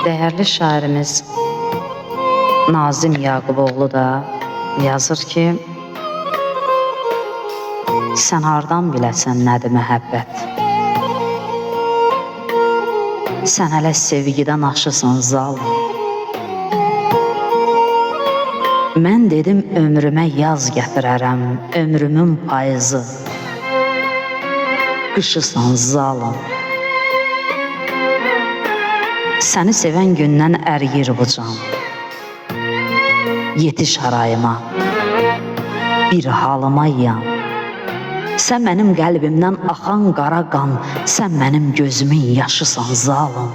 Değerli şairimiz Nazim Yaquboğlu da yazır ki, sən hardan biləsən nədir məhəbbət? Sən hələ sevgidən aşısan zalım. Mən dedim ömrümə yaz gətirərəm, ömrümün payızı. Qışısan zalım. Səni sevən gündən əriyir bu can. Yetiş harayıma, bir halıma yan. Sən mənim qəlbimdən axan qara qan, sən mənim gözümün yaşısan zalım.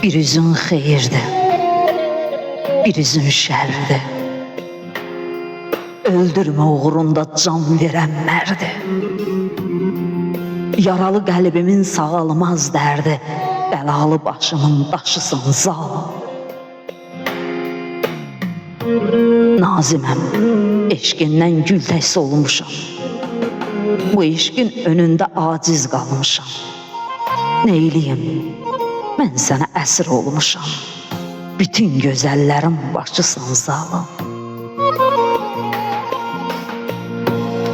Bir üzün xeyirdir, bir üzün şərdir. Öldürmə uğrunda can verən mərdi. Yaralı qəlbimin sağalmaz dərdi, bəlalı başımın daşısan zalım. Naziməm, eşqindən gül təks olmuşam. Bu eşqin önündə aciz qalmışam. Neyliyim, mən sənə əsir olmuşam. Bütün gözəllərim başısan zalım.